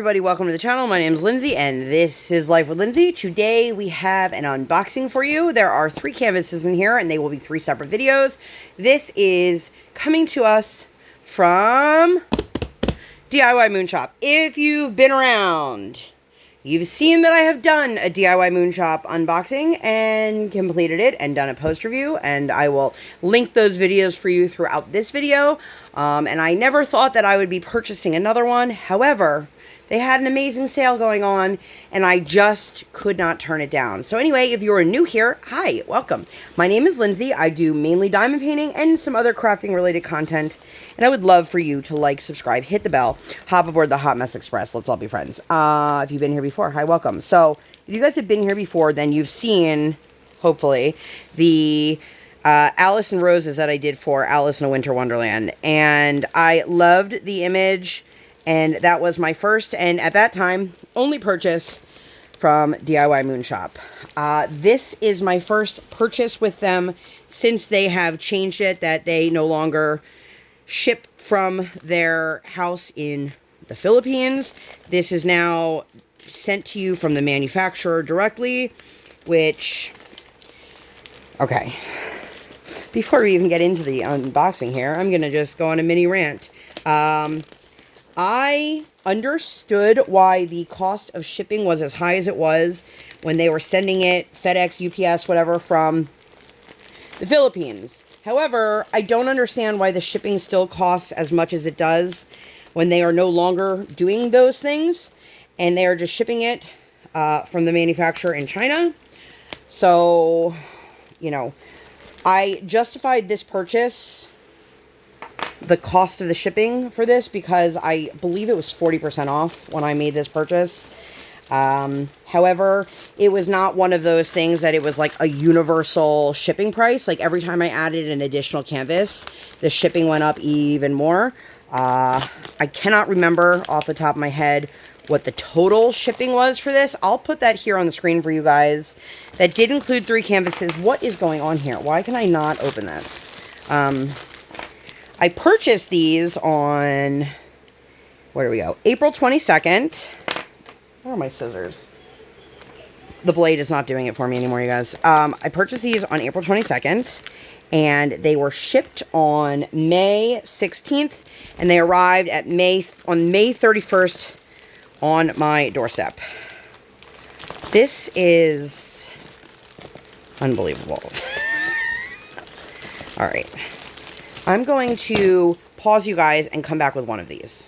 everybody, welcome to the channel. My name is Lindsay and this is Life with Lindsay. Today we have an unboxing for you. There are 3 canvases in here and they will be 3 separate videos. This is coming to us from DIYMOONSHOP. If you've been around, you've seen that I have done a DIYMOONSHOP unboxing and completed it and done a post review, and I will link those videos for you throughout this video. And I never thought that I would be purchasing another one. However, they had an amazing sale going on and I just could not turn it down. So anyway, if you're new here, hi, welcome. My name is Lindsay. I do mainly diamond painting and some other crafting related content. And I would love for you to like, subscribe, hit the bell, hop aboard the Hot Mess Express. Let's all be friends. If you've been here before, hi, welcome. So if you guys have been here before, then you've seen, hopefully, the Alice and Roses that I did for Alice in a Winter Wonderland. And I loved the image. And that was my first, and at that time, only purchase from DIYMOONSHOP. This is my first purchase with them since they have changed it, that they no longer ship from their house in the Philippines. This is now sent to you from the manufacturer directly, which, okay. Before we even get into the unboxing here, I'm going to just go on a mini rant. I understood why the cost of shipping was as high as it was when they were sending it, FedEx, UPS, whatever, from the Philippines. However, I don't understand why the shipping still costs as much as it does when they are no longer doing those things and they are just shipping it from the manufacturer in China. So, you know, I justified this purchase, the cost of the shipping for this, because I believe it was 40% off when I made this purchase. However, it was not one of those things that it was like a universal shipping price. Like every time I added an additional canvas, the shipping went up even more. I cannot remember off the top of my head what the total shipping was for this. I'll put that here on the screen for you guys. That did include 3 canvases. What is going on here? Why can I not open this? I purchased these on, where do we go? April 22nd. Where are my scissors? The blade is not doing it for me anymore, you guys. I purchased these on April 22nd, and they were shipped on May 16th, and they arrived at on May 31st on my doorstep. This is unbelievable. All right. I'm going to pause you guys and come back with one of these.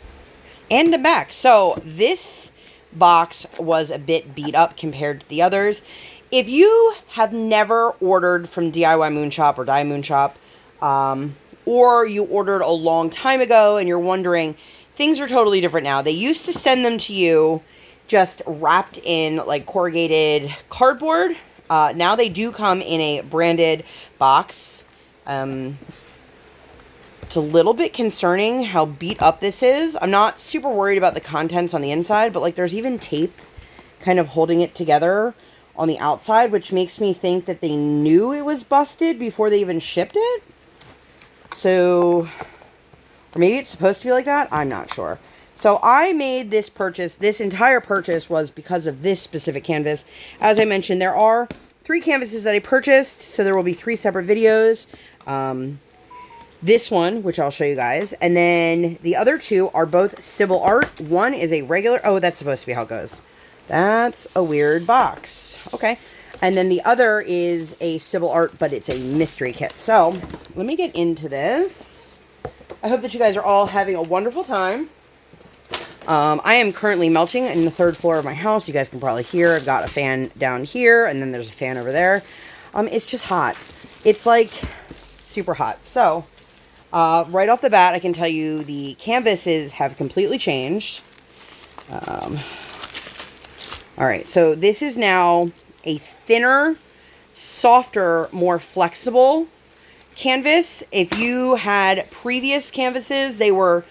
And I'm back. So this box was a bit beat up compared to the others. If you have never ordered from DIYMOONSHOP or DIYMOONSHOP, or you ordered a long time ago and you're wondering, things are totally different now. They used to send them to you just wrapped in like corrugated cardboard. Now they do come in a branded box. It's a little bit concerning how beat up this is. I'm not super worried about the contents on the inside, but like there's even tape kind of holding it together on the outside, which makes me think that they knew it was busted before they even shipped it. So, or maybe it's supposed to be like that. I'm not sure. So I made this purchase. This entire purchase was because of this specific canvas. As I mentioned, there are 3 canvases that I purchased, so there will be 3 separate videos. This one, which I'll show you guys, and then the other 2 are both Sybil art. One is a regular, oh, that's supposed to be how it goes. That's a weird box. Okay. And then the other is a Sybil art, but it's a mystery kit. So, let me get into this. I hope that you guys are all having a wonderful time. I am currently melting in the 3rd floor of my house. You guys can probably hear. I've got a fan down here, and then there's a fan over there. It's just hot. It's like super hot. So, right off the bat, I can tell you the canvases have completely changed. Alright, so this is now a thinner, softer, more flexible canvas. If you had previous canvases, they were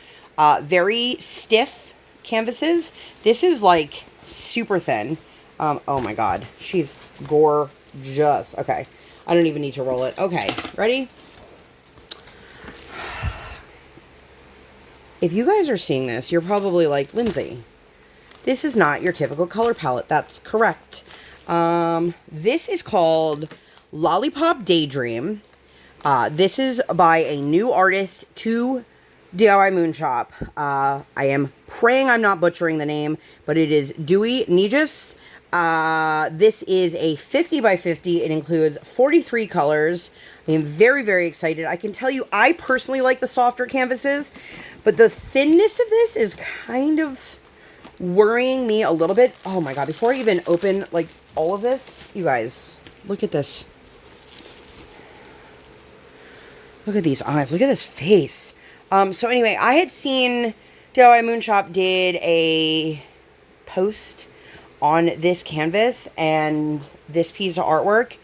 very stiff canvases. This is like super thin. Oh my god, she's gorgeous. Okay, I don't even need to roll it. Okay, ready? If you guys are seeing this, you're probably like, Lindsay, This is not your typical color palette. That's correct. This is called Lollipop Daydream. This is by a new artist to DIYMOONSHOP. I am praying I'm not butchering the name, but it is Dewi, Neijs. This is a 50 by 50. It includes 43 colors. I am very, very excited. I can tell you, I personally like the softer canvases, but the thinness of this is kind of worrying me a little bit. Oh my god, before I even open, like, all of this, you guys, look at this. Look at these eyes. Look at this face. So anyway, I had seen DIYMOONSHOP did a post on this canvas and this piece of artwork,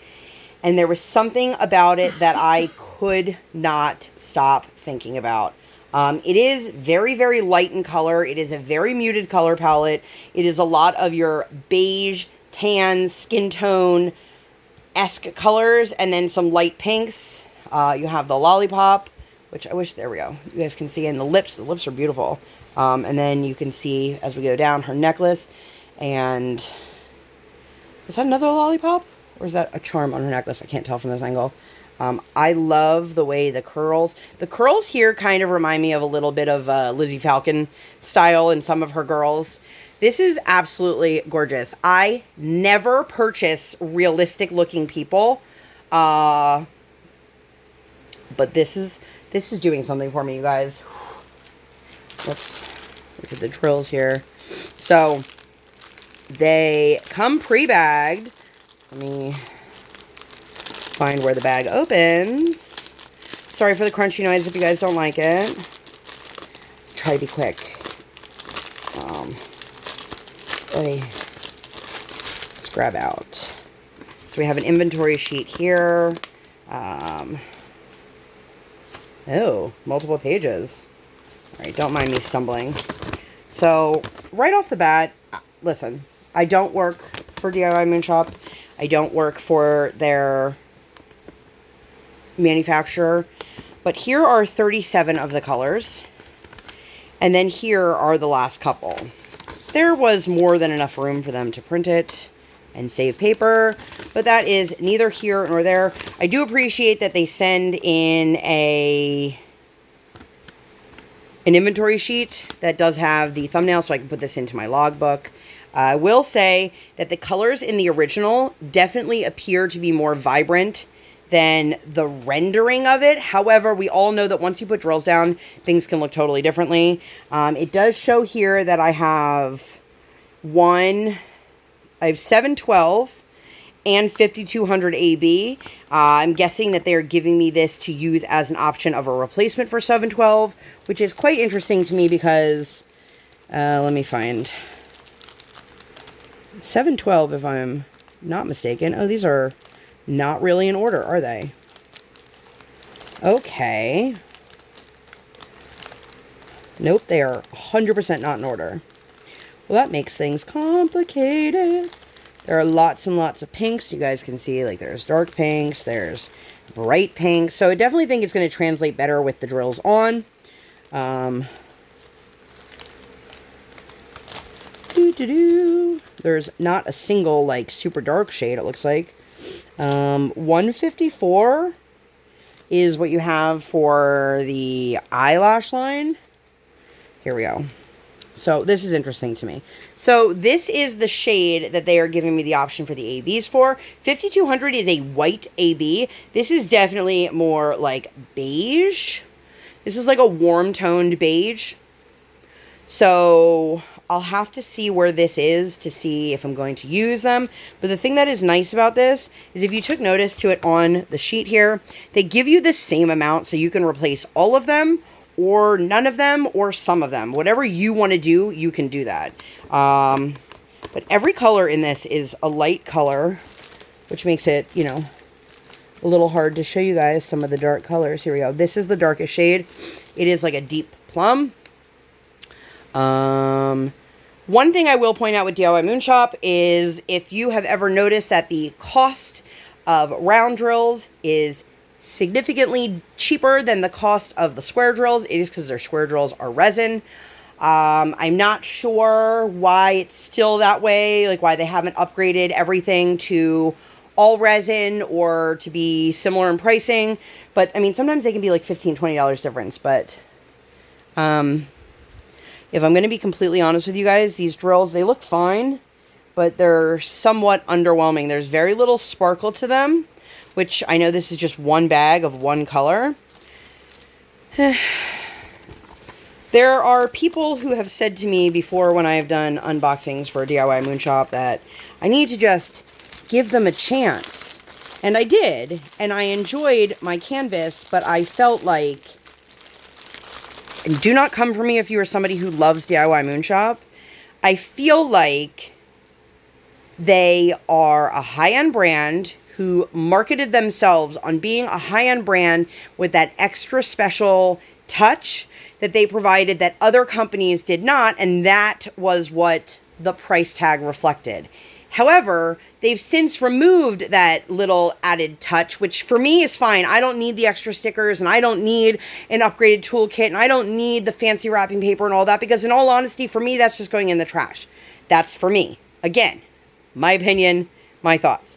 and there was something about it that I could not stop thinking about. It is very, very light in color. It is a very muted color palette. It is a lot of your beige, tan, skin tone-esque colors, and then some light pinks. You have the lollipop, which I wish, there we go, you guys can see, and the lips are beautiful. And then you can see, as we go down, her necklace, and is that another lollipop? Or is that a charm on her necklace? I can't tell from this angle. I love the way the curls here kind of remind me of a little bit of Lizzie Falcon style in some of her girls. This is absolutely gorgeous. I never purchase realistic looking people. But this is doing something for me, you guys. Let's look at the drills here. So they come pre-bagged. Let me find where the bag opens. Sorry for the crunchy noise if you guys don't like it. Try to be quick. Let's grab out. So we have an inventory sheet here. Oh, multiple pages. All right, don't mind me stumbling. So, right off the bat, listen, I don't work for DIYMOONSHOP. I don't work for their manufacturer. But here are 37 of the colors. And then here are the last couple. There was more than enough room for them to print it and save paper, but that is neither here nor there. I do appreciate that they send in an inventory sheet that does have the thumbnail, so I can put this into my logbook. I will say that the colors in the original definitely appear to be more vibrant than the rendering of it. However, we all know that once you put drills down, things can look totally differently. It does show here that I have 712 and 5200 AB. I'm guessing that they're giving me this to use as an option of a replacement for 712, which is quite interesting to me because, let me find 712 if I'm not mistaken. Oh, these are not really in order, are they? Okay. Nope, they are 100% not in order. Well, that makes things complicated. There are lots and lots of pinks. You guys can see, like, there's dark pinks, there's bright pinks. So I definitely think it's going to translate better with the drills on. There's not a single, like, super dark shade, it looks like. 154 is what you have for the eyelash line. Here we go. So this is interesting to me. So this is the shade that they are giving me the option for the ABs for. 5200 is a white AB. This is definitely more like beige. This is like a warm toned beige. So I'll have to see where this is to see if I'm going to use them. But the thing that is nice about this is if you took notice to it on the sheet here, they give you the same amount so you can replace all of them or none of them or some of them. Whatever you want to do, you can do that. But every color in this is a light color, which makes it, you know, a little hard to show you guys some of the dark colors. Here we go. This is the darkest shade. It is like a deep plum. One thing I will point out with DIYMOONSHOP is if you have ever noticed that the cost of round drills is significantly cheaper than the cost of the square drills, it is because their square drills are resin. I'm not sure why it's still that way, like why they haven't upgraded everything to all resin or to be similar in pricing. But I mean, sometimes they can be like $15, $20 difference. But if I'm going to be completely honest with you guys, these drills, they look fine, but they're somewhat underwhelming. There's very little sparkle to them, which I know this is just one bag of one color. There are people who have said to me before when I have done unboxings for DIY Moonshop that I need to just give them a chance. And I did, and I enjoyed my canvas, but I felt like, and do not come for me if you are somebody who loves DIY Moonshop, I feel like they are a high-end brand who marketed themselves on being a high-end brand with that extra special touch that they provided that other companies did not, and that was what the price tag reflected. However, they've since removed that little added touch, which for me is fine. I don't need the extra stickers, and I don't need an upgraded toolkit, and I don't need the fancy wrapping paper and all that, because in all honesty, for me, that's just going in the trash. That's for me. Again, my opinion, my thoughts.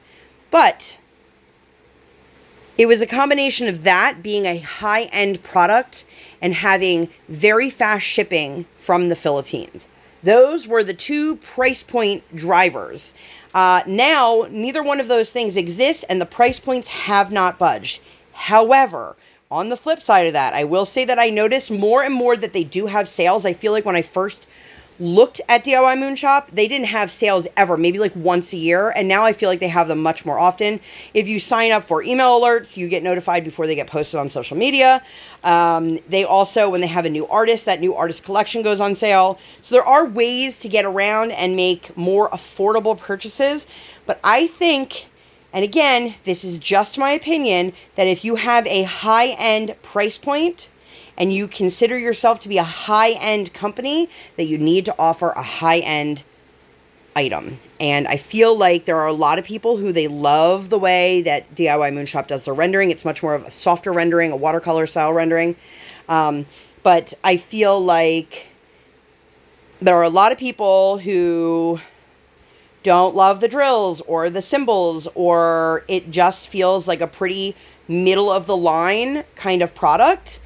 But it was a combination of that being a high-end product and having very fast shipping from the Philippines. Those were the two price point drivers. Now, neither one of those things exist, and the price points have not budged. However, on the flip side of that, I will say that I notice more and more that they do have sales. I feel like when I first looked at DIY Moonshop, they didn't have sales ever, maybe like once a year, and now I feel like they have them much more often. If you sign up for email alerts, you get notified before they get posted on social media. They also, when they have a new artist, that new artist collection goes on sale. So there are ways to get around and make more affordable purchases, but I think, and again, this is just my opinion, that if you have a high-end price point, and you consider yourself to be a high-end company, that you need to offer a high-end item. And I feel like there are a lot of people who they love the way that DIY Moonshop does their rendering. It's much more of a softer rendering, a watercolor style rendering. But I feel like there are a lot of people who don't love the drills or the symbols, or it just feels like a pretty middle-of-the-line kind of product,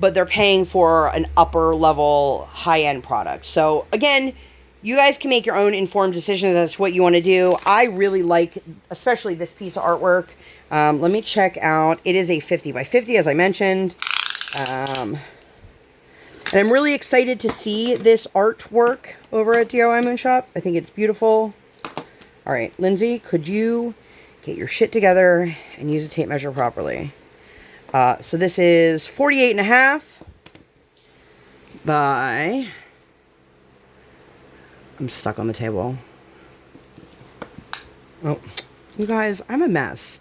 but they're paying for an upper level high-end product. So again, you guys can make your own informed decisions as to what you want to do. I really like, especially this piece of artwork. Let me check out. It is a 50 by 50, as I mentioned. And I'm really excited to see this artwork over at DIY Moonshop. I think it's beautiful. All right, Lindsay, could you get your shit together and use a tape measure properly? So this is 48.5 by, I'm stuck on the table. Oh, you guys, I'm a mess.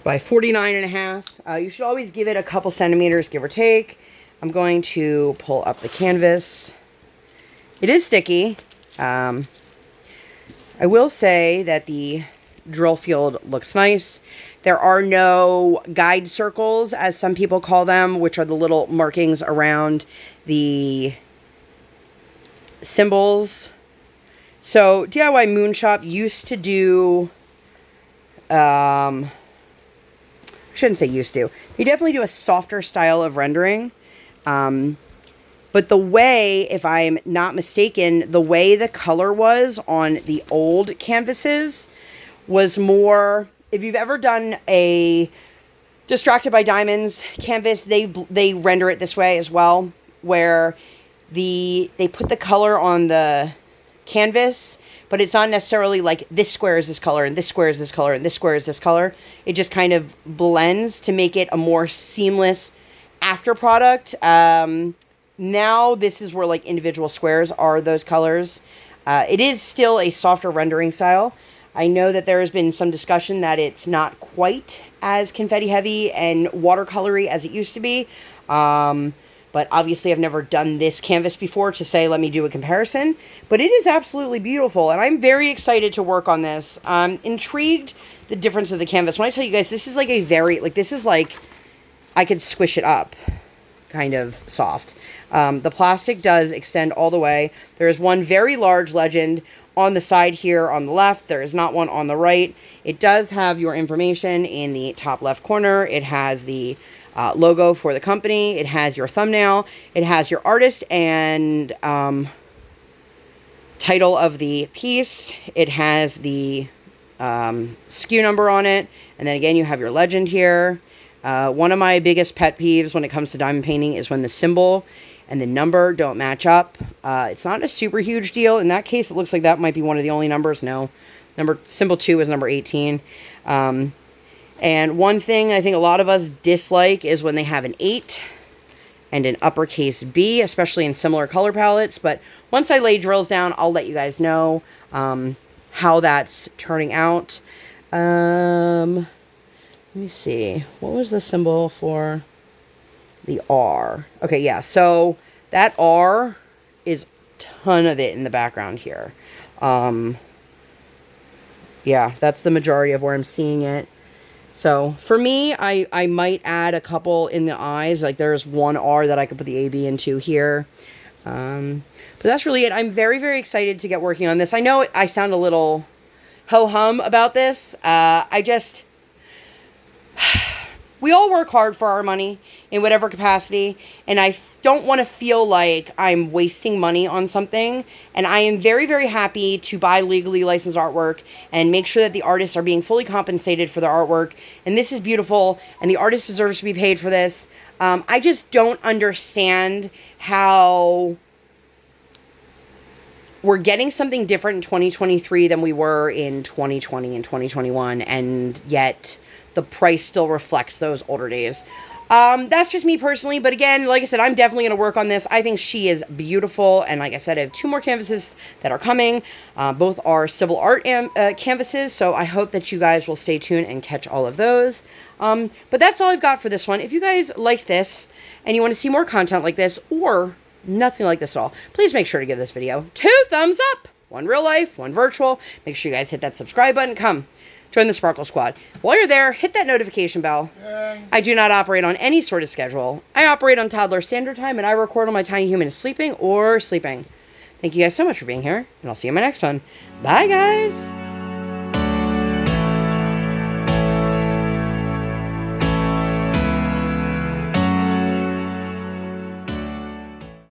By 49.5. You should always give it a couple centimeters, give or take. I'm going to pull up the canvas. It is sticky. I will say that the drill field looks nice. There are no guide circles, as some people call them, which are the little markings around the symbols. So DIY Moonshop used to do, I shouldn't say used to. They definitely do a softer style of rendering. But the way, if I'm not mistaken, the way the color was on the old canvases was more, if you've ever done a Distracted by Diamonds canvas, they render it this way as well, where they put the color on the canvas, but it's not necessarily like this square is this color and this square is this color and this square is this color. It just kind of blends to make it a more seamless after product. Now this is where like individual squares are those colors. It is still a softer rendering style. I know that there has been some discussion that it's not quite as confetti heavy and watercolory as it used to be. But obviously I've never done this canvas before to say, let me do a comparison. But it is absolutely beautiful, and I'm very excited to work on this. I'm intrigued the difference of the canvas. When I tell you guys, this is like a very, like, this is like, I could squish it up. kind of soft. The plastic does extend all the way. There is one very large legend on the side here on the left. There is not one on the right. It does have your information in the top left corner. It has the logo for the company. It has your thumbnail. It has your artist and title of the piece. It has the SKU number on it. And then again, you have your legend here. One of my biggest pet peeves when it comes to diamond painting is when the symbol and the number don't match up. It's not a super huge deal. In that case, it looks like that might be one of the only numbers. No. Symbol 2 is number 18. And one thing I think a lot of us dislike is when they have an 8 and an uppercase B, especially in similar color palettes. But once I lay drills down, I'll let you guys know how that's turning out. Let me see. What was the symbol for the R? Okay, yeah. So that R is a ton of it in the background here. Yeah, that's the majority of where I'm seeing it. So for me, I might add a couple in the eyes. Like there's one R that I could put the AB into here. But that's really it. I'm very, very excited to get working on this. I know I sound a little ho-hum about this. We all work hard for our money in whatever capacity, and I don't want to feel like I'm wasting money on something. And I am very, very happy to buy legally licensed artwork and make sure that the artists are being fully compensated for their artwork. And this is beautiful, and the artist deserves to be paid for this. I just don't understand how we're getting something different in 2023 than we were in 2020 and 2021, and yet the price still reflects those older days. That's just me personally, but again, like I said, I'm definitely going to work on this. I think she is beautiful, and like I said, I have 2 more canvases that are coming. Both are civil art canvases, so I hope that you guys will stay tuned and catch all of those. But that's all I've got for this one. If you guys like this, and you want to see more content like this, or nothing like this at all, please make sure to give this video 2 thumbs up. 1 real life, 1 virtual. Make sure you guys hit that subscribe button. Come join the Sparkle Squad. While you're there, hit that notification bell. I do not operate on any sort of schedule. I operate on toddler standard time, and I record when my tiny human is sleeping or sleeping. Thank you guys so much for being here, and I'll see you in my next one. Bye, guys.